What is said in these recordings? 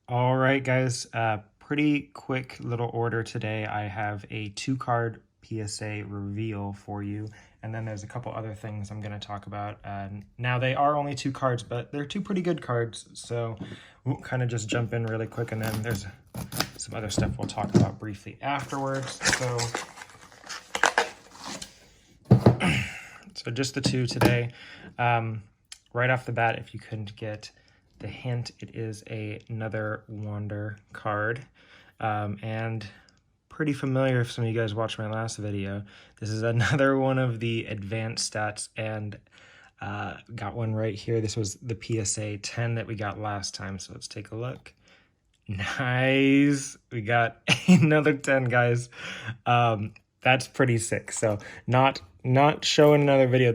All right, guys, pretty quick little order today. I have a 2-card PSA reveal for you, and then there's a couple other things I'm going to talk about. Now, they are only 2 cards, but they're 2 pretty good cards, so we'll kind of just jump in really quick, and then there's some other stuff we'll talk about briefly afterwards. So just the 2 today. Right off the bat, if you couldn't get the hint, it is another Wander card, and pretty familiar if some of you guys watched my last video. This is another one of the advanced stats, and got one right here. This was the PSA 10 that we got last time, so let's take a look. Nice, we got another 10, guys. That's pretty sick. So not showing another video.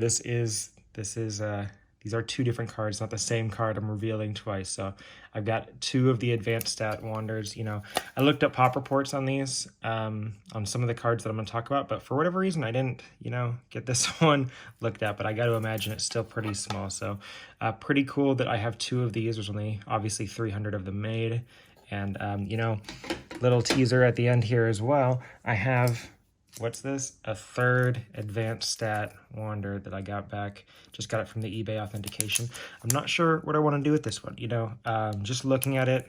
These are 2 different cards, not the same card I'm revealing twice. So I've got 2 of the advanced stat Wanders. You know, I looked up pop reports on these, on some of the cards that I'm going to talk about, but for whatever reason, I didn't, get this one looked at, but I got to imagine it's still pretty small. So pretty cool that I have 2 of these. There's only obviously 300 of them made. And, little teaser at the end here as well. I have, what's this? A 3rd advanced stat Wander that I got back. Just got it from the eBay authentication. I'm not sure what I want to do with this one. Just looking at it,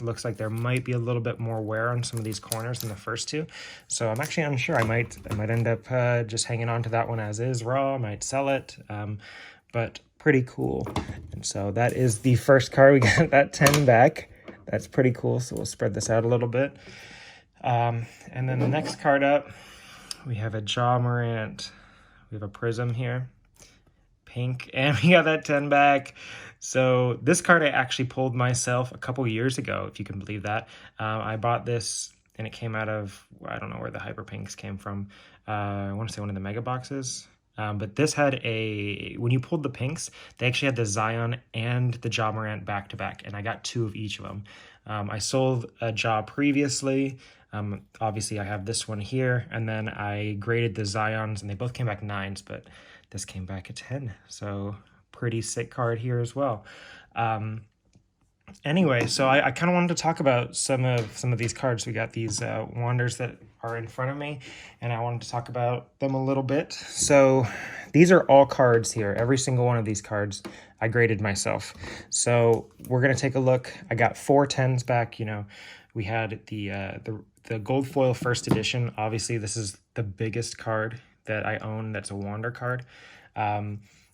looks like there might be a little bit more wear on some of these corners than the first 2. So I'm actually unsure. I might end up just hanging on to that one as is raw. I might sell it. But pretty cool. And so that is the first card. We got that 10 back. That's pretty cool. So we'll spread this out a little bit. And then the next card up, we have a Ja Morant. We have a Prism here, pink, and we got that 10 back. So this card I actually pulled myself a couple years ago, if you can believe that. I bought this, and it came out of, I don't know where the Hyper Pinks came from. I want to say one of the mega boxes. But this had when you pulled the pinks, they actually had the Zion and the Ja Morant back to back, and I got 2 of each of them. I sold a Ja previously. Obviously I have this one here, and then I graded the Zions, and they both came back 9s, but this came back a 10. So pretty sick card here as well. Anyway, so I kind of wanted to talk about some of these cards. We got these Wanders that are in front of me, and I wanted to talk about them a little bit. So these are all cards here. Every single one of these cards I graded myself. So we're going to take a look. I got 4 10s back. We had the gold foil first edition. Obviously, this is the biggest card that I own that's a Wander card.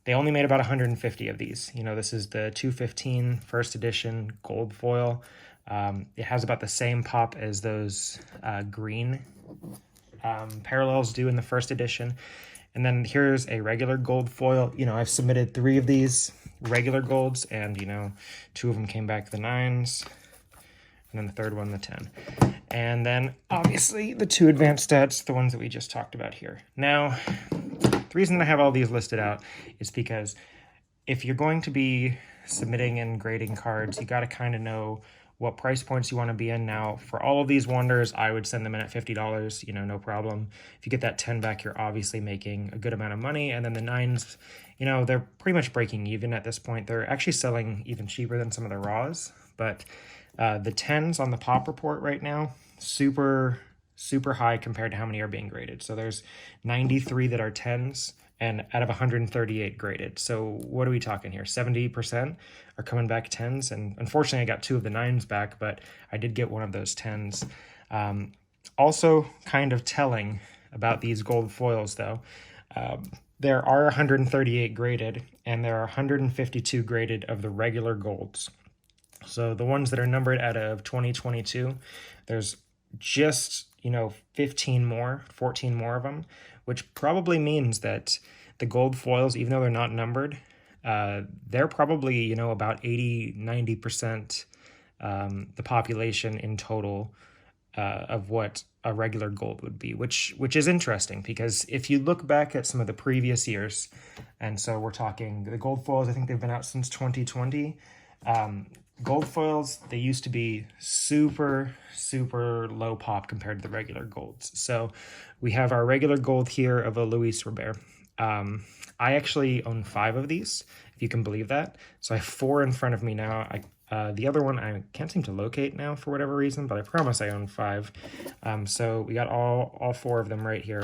They only made about 150 of these. This is the 215 first edition gold foil. It has about the same pop as those green parallels do in the first edition. And then here's a regular gold foil. I've submitted 3 of these regular golds, and 2 of them came back the 9s, and then the 3rd one the 10. And then obviously the 2 advanced stats, the ones that we just talked about here. Now, the reason that I have all these listed out is because if you're going to be submitting and grading cards, you got to kind of know what price points you want to be in. Now, for all of these Wanders, I would send them in at $50, no problem. If you get that 10 back, you're obviously making a good amount of money. And then the 9s, they're pretty much breaking even at this point. They're actually selling even cheaper than some of the raws. But the 10s on the pop report right now, super high compared to how many are being graded. So there's 93 that are 10s, and out of 138 graded. So what are we talking here? 70% are coming back 10s, and unfortunately I got 2 of the 9s back, but I did get one of those 10s. Also kind of telling about these gold foils though, there are 138 graded, and there are 152 graded of the regular golds. So the ones that are numbered out of 2022, there's just 14 more of them, which probably means that the gold foils, even though they're not numbered, they're probably about 80-90% the population in total of what a regular gold would be, which is interesting, because if you look back at some of the previous years, and so we're talking the gold foils, I think they've been out since 2020. Gold foils, they used to be super low pop compared to the regular golds. So we have our regular gold here of a Luis Robert. I actually own 5 of these, if you can believe that. So I have 4 in front of me now. The other one I can't seem to locate now for whatever reason, but I promise I own 5. So we got all 4 of them right here,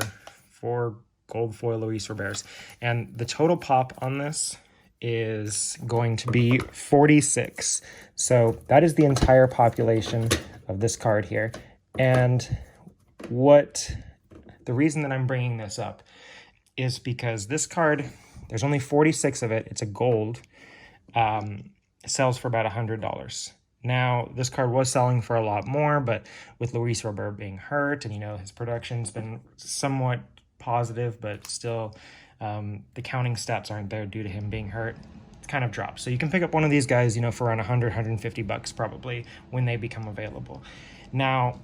4 gold foil Luis Roberts. And the total pop on this is going to be 46. So that is the entire population of this card here. And the reason that I'm bringing this up is because this card, there's only 46 of it. It's a gold. It sells for about $100. Now, this card was selling for a lot more, but with Luis Robert being hurt and, his production's been somewhat positive, but still the counting stats aren't there due to him being hurt. It's kind of dropped. So you can pick up one of these guys, for around 100, 150 bucks probably when they become available. Now,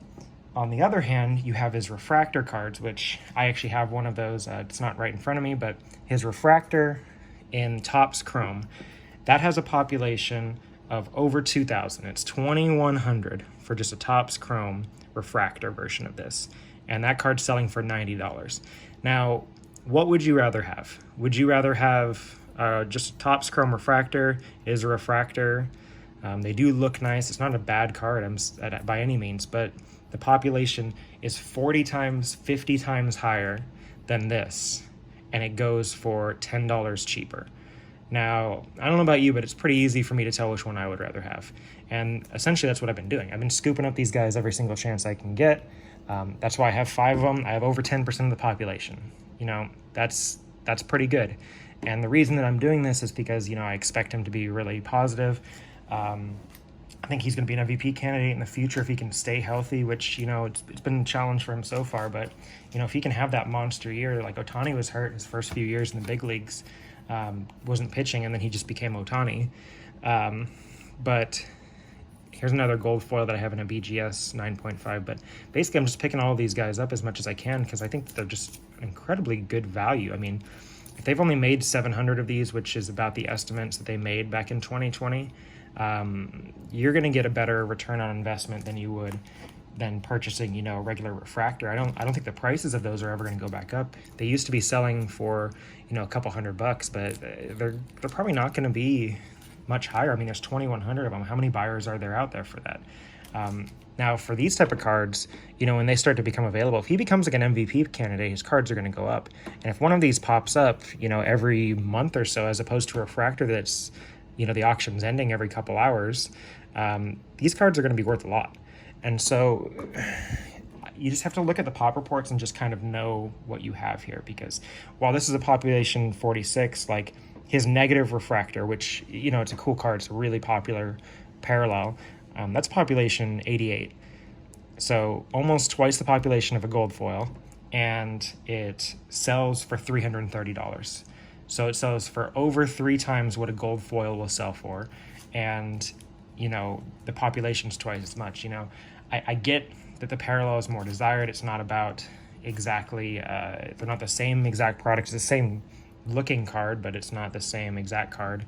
on the other hand, you have his refractor cards, which I actually have one of those. It's not right in front of me, but his refractor in Topps Chrome, that has a population of over 2,000. It's 2,100 for just a Topps Chrome refractor version of this. And that card's selling for $90. Now, what would you rather have? Would you rather have just a Topps Chrome refractor? It is a refractor. They do look nice. It's not a bad card by any means, but the population is 40 times, 50 times higher than this, and it goes for $10 cheaper. Now, I don't know about you, but it's pretty easy for me to tell which one I would rather have. And essentially, that's what I've been doing. I've been scooping up these guys every single chance I can get. That's why I have 5 of them. I have over 10% of the population. That's pretty good. And the reason that I'm doing this is because, I expect him to be really positive. I think he's going to be an MVP candidate in the future if he can stay healthy, which, it's been a challenge for him so far. But, if he can have that monster year, like Ohtani was hurt his first few years in the big leagues, wasn't pitching, and then he just became Ohtani. But here's another gold foil that I have in a BGS 9.5. But basically, I'm just picking all of these guys up as much as I can because I think they're just incredibly good value. I mean, if they've only made 700 of these, which is about the estimates that they made back in 2020, you're going to get a better return on investment than you would than purchasing, a regular refractor. I don't think the prices of those are ever going to go back up. They used to be selling for, a couple $100, but they're probably not going to be much higher. I mean, there's 2,100 of them. How many buyers are there out there for that? Now, for these type of cards, when they start to become available, if he becomes like an MVP candidate, his cards are going to go up. And if one of these pops up, every month or so, as opposed to a refractor that's, the auction's ending every couple hours, these cards are going to be worth a lot. And so you just have to look at the pop reports and just kind of know what you have here, because while this is a population 46, like his negative refractor, which, it's a cool card, it's a really popular parallel, that's population 88. So almost twice the population of a gold foil, and it sells for $330. So it sells for over 3 times what a gold foil will sell for. And, the population's twice as much. I get that the parallel is more desired. It's not about exactly, they're not the same exact product. It's the same looking card, but it's not the same exact card.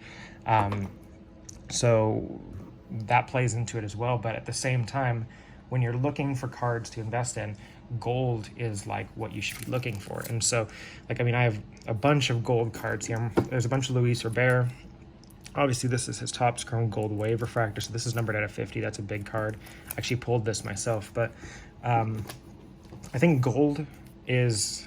So that plays into it as well. But at the same time, when you're looking for cards to invest in, gold is like what you should be looking for. And so, I have a bunch of gold cards here. There's a bunch of Luis Robert. Obviously, this is his Topps Chrome Gold Wave Refractor, so this is numbered out of 50. That's a big card. I actually pulled this myself, but I think gold is,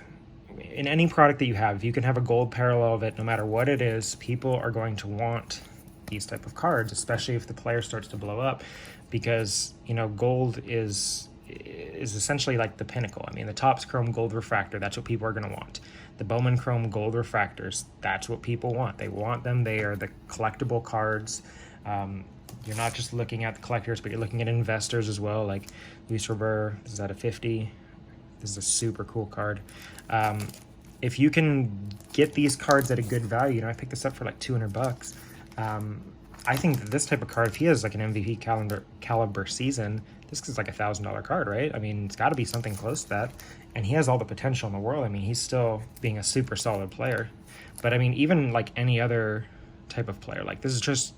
in any product that you have, if you can have a gold parallel of it, no matter what it is, people are going to want these type of cards, especially if the player starts to blow up, because, gold is essentially like the pinnacle. I mean, the Topps Chrome Gold Refractor, that's what people are going to want. The Bowman Chrome Gold Refractors, that's what people want. They want them. They are the collectible cards. You're not just looking at the collectors, but you're looking at investors as well, like Luis Robert. This is at a 50. This is a super cool card. If you can get these cards at a good value, I picked this up for like $200. I think that this type of card, if he has like an MVP caliber season, this is like $1,000 card, right? I mean, it's got to be something close to that. And he has all the potential in the world. I mean, he's still being a super solid player. But I mean, even like any other type of player, like this is just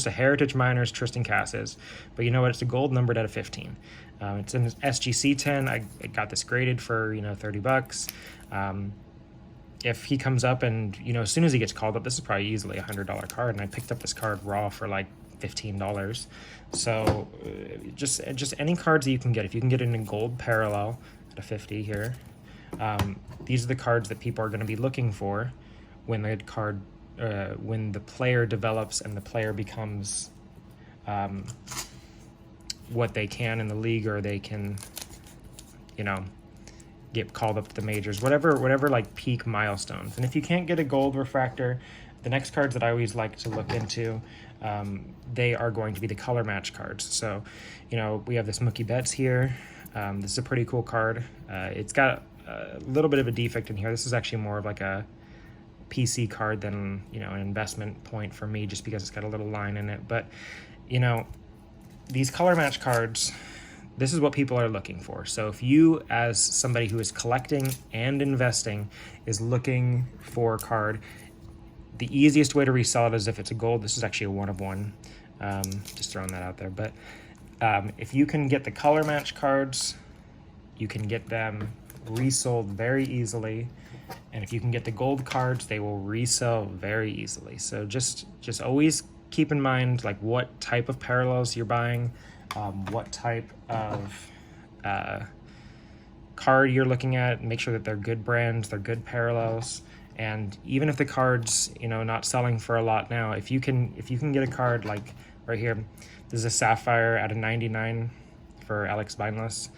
a Heritage Miners Tristan Casas. But you know what? It's a gold numbered at a 15. It's in SGC 10. I got this graded for $30. If he comes up and as soon as he gets called up, this is probably easily $100 card. And I picked up this card raw for like $15. So just any cards that you can get. If you can get it in gold parallel at a 50 here, these are the cards that people are going to be looking for when when the player develops and the player becomes what they can in the league, or they can, you know, get called up to the majors, whatever like peak milestones. And if you can't get a gold refractor, the next cards that I always like to look into, they are going to be the color match cards. So, you know, we have this Mookie Betts here. This is a pretty cool card. It's got a little bit of a defect in here. This is actually more of like a PC card than, you know, an investment point for me, just because it's got a little line in it. But, you know, these color match cards, this is what people are looking for. So if you, as somebody who is collecting and investing, is looking for a card, the easiest way to resell it is if it's a gold. This is actually a 1 of 1. Just throwing that out there. But if you can get the color match cards, you can get them resold very easily. And if you can get the gold cards, they will resell very easily. So just always keep in mind like what type of parallels you're buying, what type of card you're looking at. Make sure that they're good brands, they're good parallels. And even if the card's, you know, not selling for a lot now, if you can get a card like right here, this is a Sapphire at a 99 for Alex Bindless.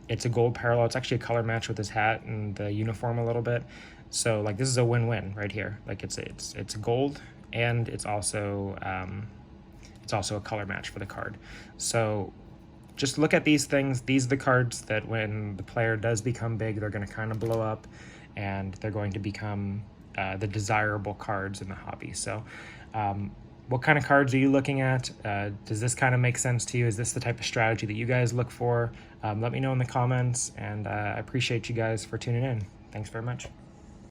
It's a gold parallel. It's actually a color match with his hat and the uniform a little bit. So like this is a win-win right here. Like it's gold, and it's also a color match for the card. So just look at these things. These are the cards that when the player does become big, they're going to kind of blow up, and they're going to become the desirable cards in the hobby. So what kind of cards are you looking at? Does this kind of make sense to you? Is this the type of strategy that you guys look for? Let me know in the comments, and I appreciate you guys for tuning in. Thanks very much.